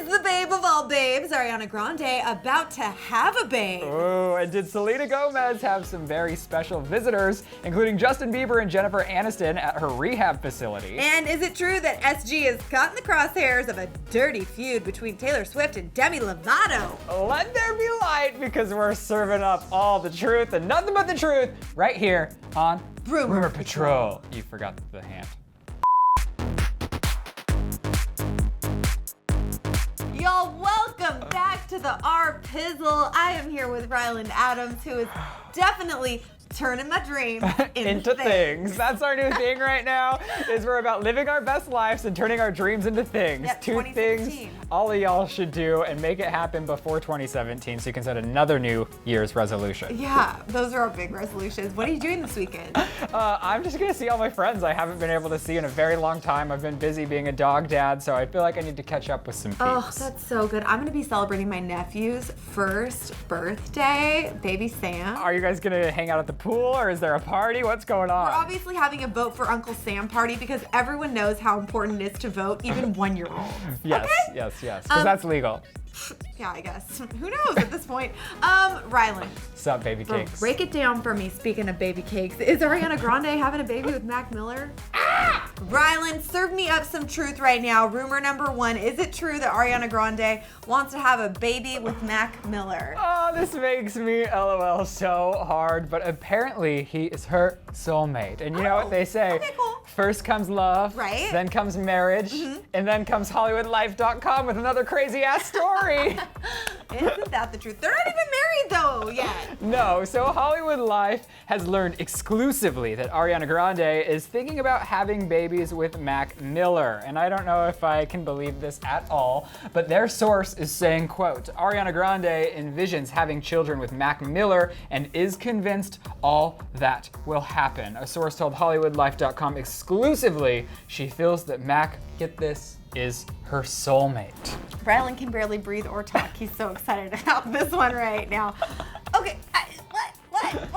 Is the babe of all babes, Ariana Grande, about to have a babe? Oh, and did Selena Gomez have some very special visitors, including Justin Bieber and Jennifer Aniston at her rehab facility? And is it true that SG is caught in the crosshairs of a dirty feud between Taylor Swift and Demi Lovato? Let there be light, because we're serving up all the truth and nothing but the truth right here on Rumor Patrol. You forgot the hand. Y'all, welcome back to the R Pizzle. I am here with Ryland Adams, who is definitely turning my dream into things. That's our new thing right now, is we're about living our best lives and turning our dreams into things. Yep, Two things all of y'all should do and make it happen before 2017 so you can set another New Year's resolution. Yeah, those are our big resolutions. What are you doing this weekend? I'm just gonna see all my friends I haven't been able to see in a very long time. I've been busy being a dog dad, so I feel like I need to catch up with some peeps. Oh, that's so good. I'm gonna be celebrating my nephew's first birthday, baby Sam. Are you guys gonna hang out at the pool, or is there a party? What's going on? We're obviously having a vote for Uncle Sam party because everyone knows how important it is to vote, even 1-year-olds. Yes, okay? yes, because that's legal. Yeah, I guess. Who knows at this point? Ryland. What's up, baby cakes? Break it down for me, speaking of baby cakes. Is Ariana Grande having a baby with Mac Miller? Ryland, serve me up some truth right now. Rumor number 1, is it true that Ariana Grande wants to have a baby with Mac Miller? Oh, this makes me LOL so hard, but apparently he is her soulmate. And you know what they say? Okay, cool. First comes love, right? Then comes marriage, and then comes HollywoodLife.com with another crazy ass story. Isn't that the truth? They're not even married though yet. No, so Hollywood Life has learned exclusively that Ariana Grande is thinking about having babies with Mac Miller. And I don't know if I can believe this at all, but their source is saying, quote, Ariana Grande envisions having children with Mac Miller and is convinced all that will happen. A source told HollywoodLife.com exclusively she feels that Mac, get this, is her soulmate. Ryland can barely breathe or talk. He's so excited about this one right now. Okay, what?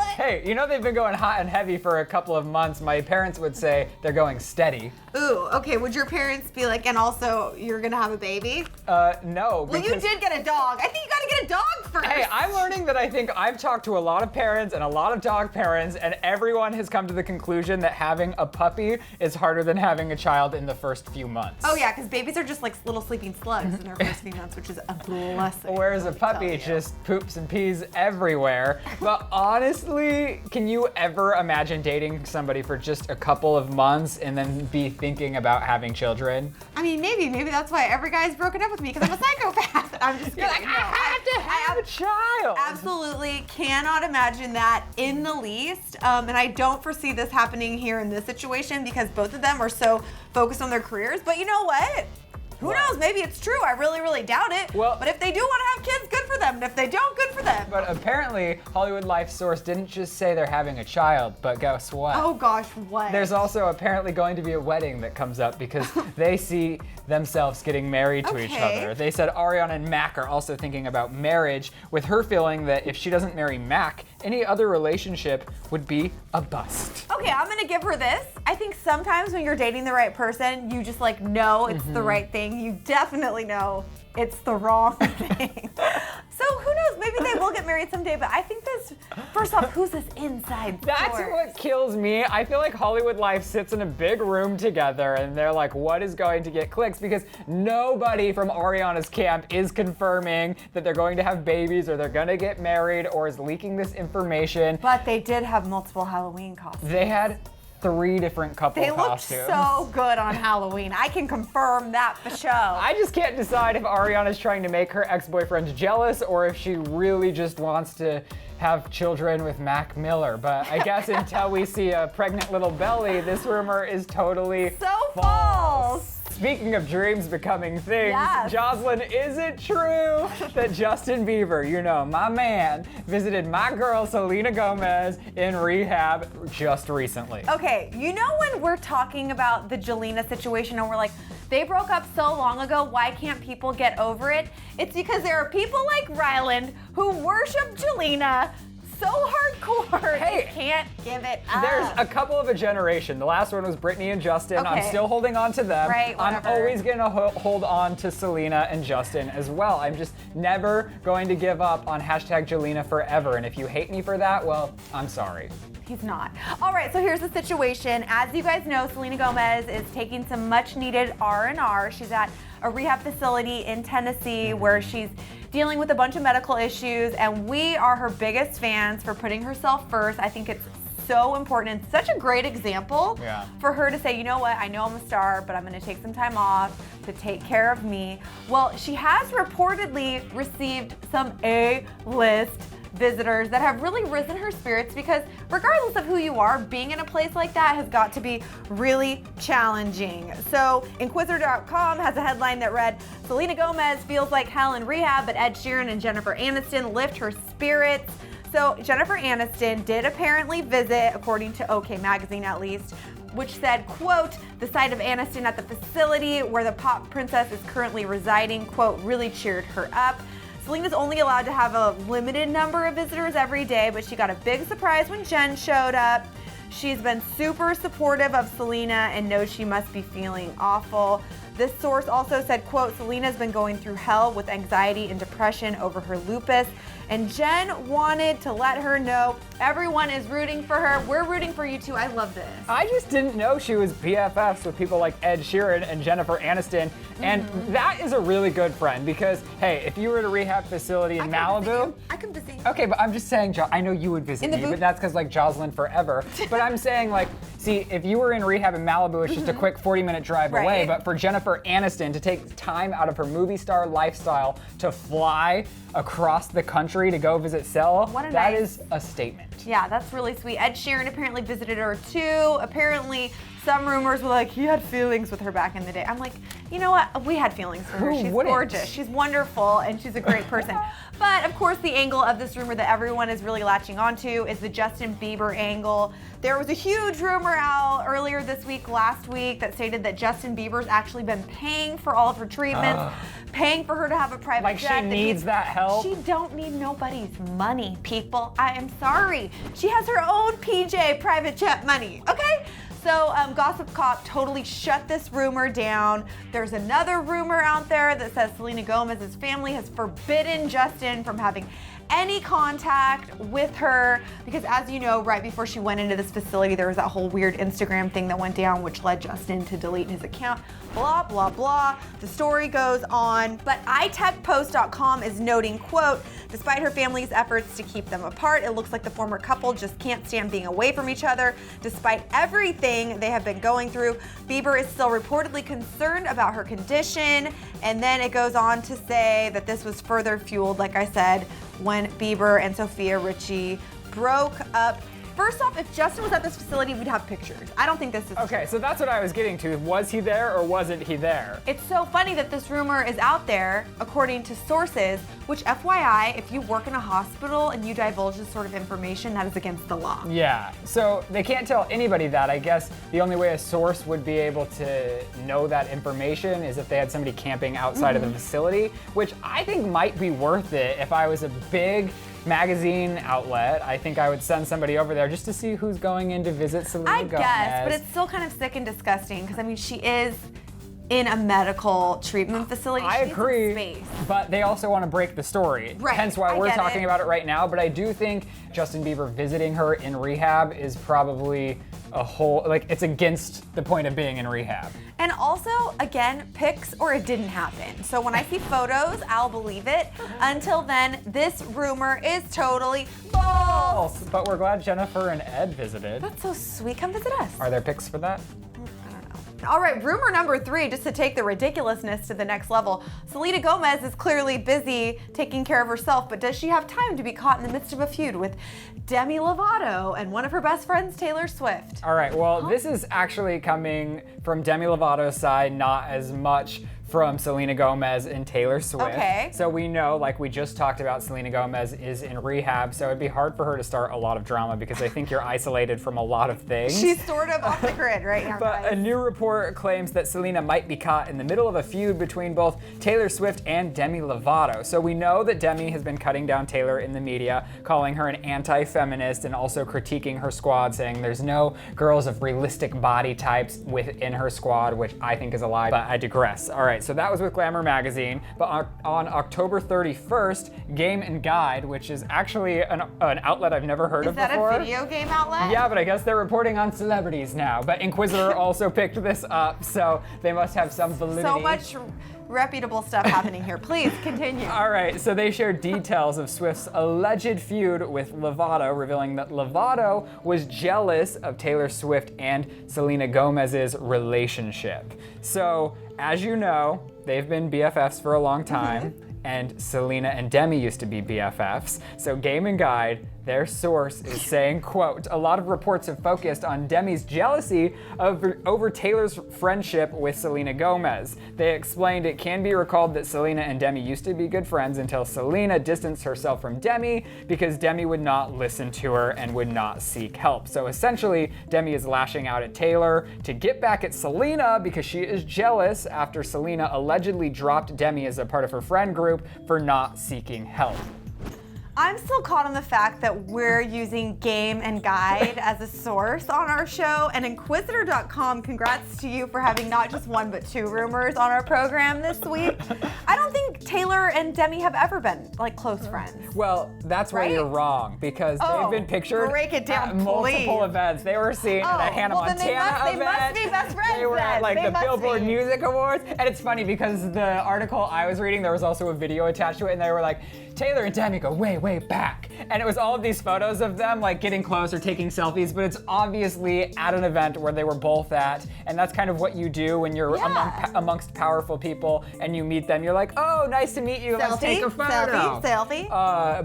Hey, you know they've been going hot and heavy for a couple of months. My parents would say they're going steady. Ooh, okay, would your parents be like, and also you're gonna have a baby? No. Well, you did get a dog. I think you gotta get a dog first. Hey, I'm learning that I think I've talked to a lot of parents and a lot of dog parents, and everyone has come to the conclusion that having a puppy is harder than having a child in the first few months. Oh yeah, because babies are just like little sleeping slugs in their first few months, which is a blessing. Whereas a puppy just poops and pees everywhere. But honestly, can you ever imagine dating somebody for just a couple of months and then be thinking about having children? I mean, maybe that's why every guy's broken up with me, because I'm a psychopath. I'm just kidding. You're like, I have to have a child. Absolutely cannot imagine that in the least. And I don't foresee this happening here in this situation because both of them are so focused on their careers. But you know what? Who knows? Maybe it's true. I really, really doubt it. Well, but if they do want to have kids, good for them. And if they don't, good for them. But apparently, Hollywood Life source didn't just say they're having a child, but guess what? Oh gosh, what? There's also apparently going to be a wedding that comes up because they see themselves getting married to each other. They said Ariana and Mac are also thinking about marriage, with her feeling that if she doesn't marry Mac, any other relationship would be a bust. Okay, I'm gonna give her this. I think sometimes when you're dating the right person, you just like know it's the right thing. You definitely know it's the wrong thing. So who knows? Maybe they will get married someday, but I think this, first off, who's this inside That's source? what kills me. I feel like Hollywood Life sits in a big room together and they're like, what is going to get clicks? Because nobody from Ariana's camp is confirming that they're going to have babies or they're gonna get married or is leaking this information. But they did have multiple Halloween costumes. They had 3 different couple costumes. They looked so good on Halloween. I can confirm that for sure. I just can't decide if Ariana's trying to make her ex-boyfriends jealous or if she really just wants to have children with Mac Miller. But I guess until we see a pregnant little belly, this rumor is totally so false. Speaking of dreams becoming things, Yes. Jocelyn, is it true that Justin Bieber, you know, my man, visited my girl Selena Gomez in rehab just recently? Okay, you know when we're talking about the Jelena situation and we're like, they broke up so long ago, why can't people get over it? It's because there are people like Ryland who worship Jelena so hardcore. Hey, they can't give it up. There's a couple of a generation. The last one was Britney and Justin. I'm still holding on to them. Right, whatever. I'm always going to hold on to Selena and Justin as well. I'm just never going to give up on #Jelena forever. And if you hate me for that, well, I'm sorry. He's not. All right, so here's the situation. As you guys know, Selena Gomez is taking some much needed R&R. She's at a rehab facility in Tennessee where she's dealing with a bunch of medical issues, and we are her biggest fans for putting herself first. I think it's so important and such a great example for her to say, you know what, I know I'm a star, but I'm gonna take some time off to take care of me. Well, she has reportedly received some A-list visitors that have really risen her spirits, because regardless of who you are, being in a place like that has got to be really challenging. So Inquisitor.com has a headline that read, Selena Gomez feels like hell in rehab, but Ed Sheeran and Jennifer Aniston lift her spirits. So Jennifer Aniston did apparently visit, according to OK Magazine at least, which said, quote, the sight of Aniston at the facility where the pop princess is currently residing, quote, really cheered her up. Selena's only allowed to have a limited number of visitors every day, but she got a big surprise when Jen showed up. She's been super supportive of Selena and knows she must be feeling awful. This source also said, quote, Selena's been going through hell with anxiety and depression over her lupus, and Jen wanted to let her know everyone is rooting for her. We're rooting for you too. I love this. I just didn't know she was BFFs with people like Ed Sheeran and Jennifer Aniston, and that is a really good friend, because, hey, if you were at a rehab facility in Malibu... I can visit you. Okay, but I'm just saying, I know you would visit me, but that's because, like, Jocelyn forever. But I'm saying, like, see, if you were in rehab in Malibu, it's just a quick 40-minute drive away, but for Jennifer Aniston to take time out of her movie star lifestyle to fly across the country to go visit Sel, that is a statement. Yeah, that's really sweet. Ed Sheeran apparently visited her too. Apparently, some rumors were like he had feelings with her back in the day. I'm like, you know what? We had feelings for her. She's gorgeous. She's wonderful, and she's a great person. But of course, the angle of this rumor that everyone is really latching onto is the Justin Bieber angle. There was a huge rumor out earlier this week, last week, that stated that Justin Bieber's actually been paying for all of her treatments, paying for her to have a private jet. Like she needs that help? She don't need nobody's money, people. I am sorry. She has her own PJ private jet money, okay? So Gossip Cop totally shut this rumor down. There's another rumor out there that says Selena Gomez's family has forbidden Justin from having any contact with her, because as you know, right before she went into this facility, there was that whole weird Instagram thing that went down, which led Justin to delete his account, blah, blah, blah. The story goes on, but iTechPost.com is noting, quote, despite her family's efforts to keep them apart, it looks like the former couple just can't stand being away from each other. Despite everything they have been going through, Bieber is still reportedly concerned about her condition. And then it goes on to say that this was further fueled, like I said, when Bieber and Sophia Richie broke up. First off, if Justin was at this facility, we'd have pictures. I don't think this is okay, so that's what I was getting to. Was he there or wasn't he there? It's so funny that this rumor is out there, according to sources, which FYI, if you work in a hospital and you divulge this sort of information, that is against the law. Yeah, so they can't tell anybody that. I guess the only way a source would be able to know that information is if they had somebody camping outside of the facility, which I think might be worth it. If I was a big magazine outlet, I think I would send somebody over there just to see who's going in to visit Selena Gomez. I guess, but it's still kind of sick and disgusting, because I mean, she is in a medical treatment facility. I agree, space. But they also want to break the story. Right, hence why we're talking about it right now. But I do think Justin Bieber visiting her in rehab is probably a whole, like, it's against the point of being in rehab. And also, again, pics or it didn't happen. So when I see photos, I'll believe it. Until then, this rumor is totally false. But we're glad Jennifer and Ed visited. That's so sweet. Come visit us. Are there pics for that? All right, rumor number 3, just to take the ridiculousness to the next level. Selena Gomez is clearly busy taking care of herself, but does she have time to be caught in the midst of a feud with Demi Lovato and one of her best friends, Taylor Swift? All right, well, this is actually coming from Demi Lovato's side, not as much from Selena Gomez and Taylor Swift. Okay. So we know, like we just talked about, Selena Gomez is in rehab, so it'd be hard for her to start a lot of drama because I think you're isolated from a lot of things. She's sort of off the grid right now, But guys. a new report claims that Selena might be caught in the middle of a feud between both Taylor Swift and Demi Lovato. So we know that Demi has been cutting down Taylor in the media, calling her an anti-feminist and also critiquing her squad, saying there's no girls of realistic body types within her squad, which I think is a lie, but I digress. All right, so that was with Glamour magazine, but on October 31st, Game and Guide, which is actually an outlet I've never heard of before. Is that a video game outlet? Yeah, but I guess they're reporting on celebrities now. But Inquisitor also picked this up, so they must have some validity. So much reputable stuff happening here. Please continue. All right, so they shared details of Swift's alleged feud with Lovato, revealing that Lovato was jealous of Taylor Swift and Selena Gomez's relationship. So, as you know, they've been BFFs for a long time. And Selena and Demi used to be BFFs. So Game and Guide, their source is saying, quote, a lot of reports have focused on Demi's jealousy over Taylor's friendship with Selena Gomez. They explained it can be recalled that Selena and Demi used to be good friends until Selena distanced herself from Demi because Demi would not listen to her and would not seek help. So essentially, Demi is lashing out at Taylor to get back at Selena because she is jealous after Selena allegedly dropped Demi as a part of her friend group for not seeking help. I'm still caught on the fact that we're using Game and Guide as a source on our show, and Inquisitor.com, congrats to you for having not just one but two rumors on our program this week. I don't think Taylor and Demi have ever been like close friends. Well, that's where Right? you're wrong because they've been pictured break it down, at multiple please. events. They were seen at a Hannah well, then Montana they event. must be best friends. They were at then. like They the must Billboard be. Music Awards, and it's funny because the article I was reading, there was also a video attached to it, and they were like, Taylor and Demi go way back, and it was all of these photos of them like getting close or taking selfies, but it's obviously at an event where they were both at, and that's kind of what you do when you're amongst powerful people and you meet them. You're like, oh, nice to meet you. Let's take a photo. Selfie.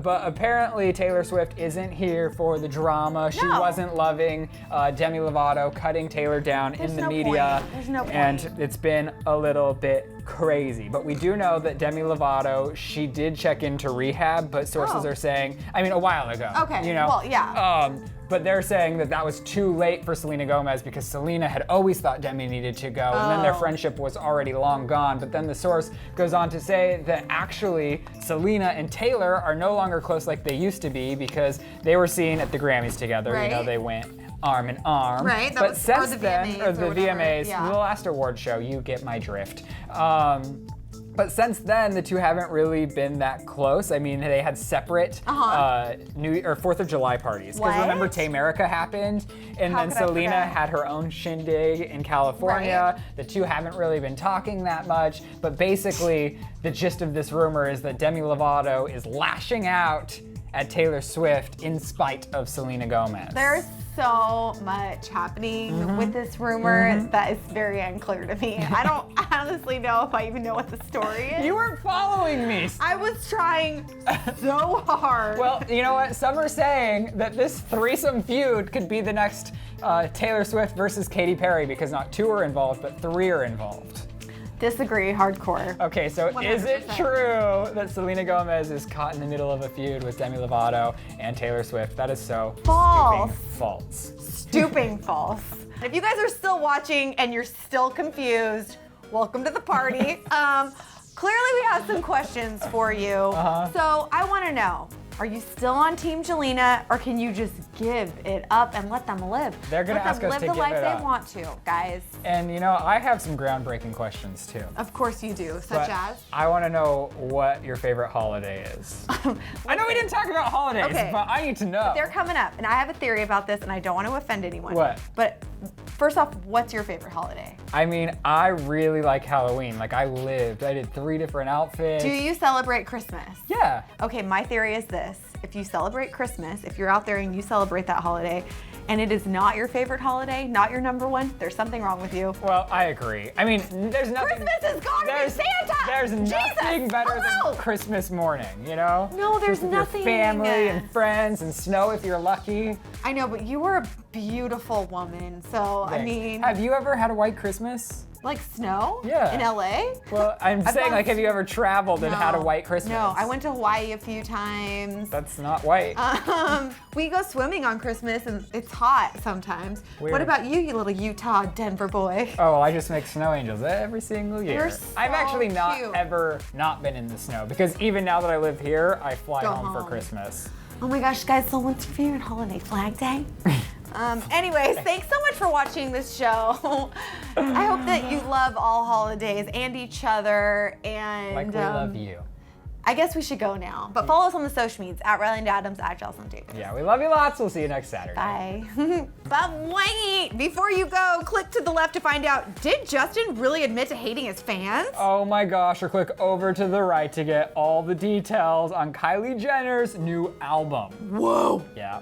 But apparently Taylor Swift isn't here for the drama. She No. wasn't loving Demi Lovato cutting Taylor down in the no media. point. There's no point. And it's been a little bit crazy. But we do know that Demi Lovato, she did check into rehab, but sources are saying, I mean, a while ago. Okay, You know? well, yeah. But they're saying that that was too late for Selena Gomez because Selena had always thought Demi needed to go, and then their friendship was already long gone. But then the source goes on to say that actually Selena and Taylor are no longer close like they used to be because they were seen at the Grammys together. You know, Right. they went arm in arm. Right, that But was- or since the then, VMAs or or the whatever, VMAs, yeah. the last award show, you get my drift. But since then, the two haven't really been that close. I mean, they had separate New 4th of July parties. Because What? remember, Taymerica happened, and How then could I Selena forget? had her own shindig in California. Right. The two haven't really been talking that much. But basically, the gist of this rumor is that Demi Lovato is lashing out at Taylor Swift in spite of Selena Gomez. There's so much happening with this rumor that is very unclear to me. I don't honestly know if I even know what the story is. You weren't following me. I was trying so hard. Well, you know what? Some are saying that this threesome feud could be the next Taylor Swift versus Katy Perry because not two are involved, but three are involved. Disagree hardcore. Okay, so is it 100%. true that Selena Gomez is caught in the middle of a feud with Demi Lovato and Taylor Swift? That is so False. stupid false. Stooping false. If you guys are still watching and you're still confused, welcome to the party. Clearly we have some questions for you. So I want to know, are you still on Team Jelena, or can you just give it up and let them live? They're gonna Let ask them us live to the give life it they up. want to, guys. And you know, I have some groundbreaking questions too. Of course you do, such But as? I want to know what your favorite holiday is. I know we didn't talk about holidays, Okay. but I need to know. They're coming up, and I have a theory about this, and I don't want to offend anyone. What? But first off, what's your favorite holiday? I mean, I really like Halloween. Like, I did 3 different outfits. Do you celebrate Christmas? Yeah. Okay, my theory is this. If you celebrate Christmas, if you're out there and you celebrate that holiday, and it is not your favorite holiday, not your number one, there's something wrong with you. Well, I agree. I mean, there's nothing. Christmas is gone with Santa! There's nothing Jesus, better hello! than Christmas morning, you know? No, there's Just with nothing. Your family and friends and snow if you're lucky. I know, but you are a beautiful woman, so I Thanks. mean, Have you ever had a white Christmas? Like snow? Yeah. In LA? Well, I'm saying, gone- like, have you ever traveled and had a white Christmas? No, I went to Hawaii a few times. That's not white. We go swimming on Christmas and it's hot sometimes. Weird. What about you, you little Utah Denver boy? Oh, well, I just make snow angels every single year. You're so I've actually not cute. ever not been in the snow because even now that I live here, I fly Go home for home. Christmas. Oh my gosh, guys, so what's your favorite holiday? Flag Day? Anyways, thanks so much for watching this show. I hope that you love all holidays and each other. And Like we love you. I guess we should go now. But follow us on the social medias at Riley and Adams, at Jocelyn Davis. Yeah, we love you lots. We'll see you next Saturday. Bye. But wait, before you go, click to the left to find out, did Justin really admit to hating his fans? Oh my gosh, or click over to the right to get all the details on Kylie Jenner's new album. Whoa. Yeah.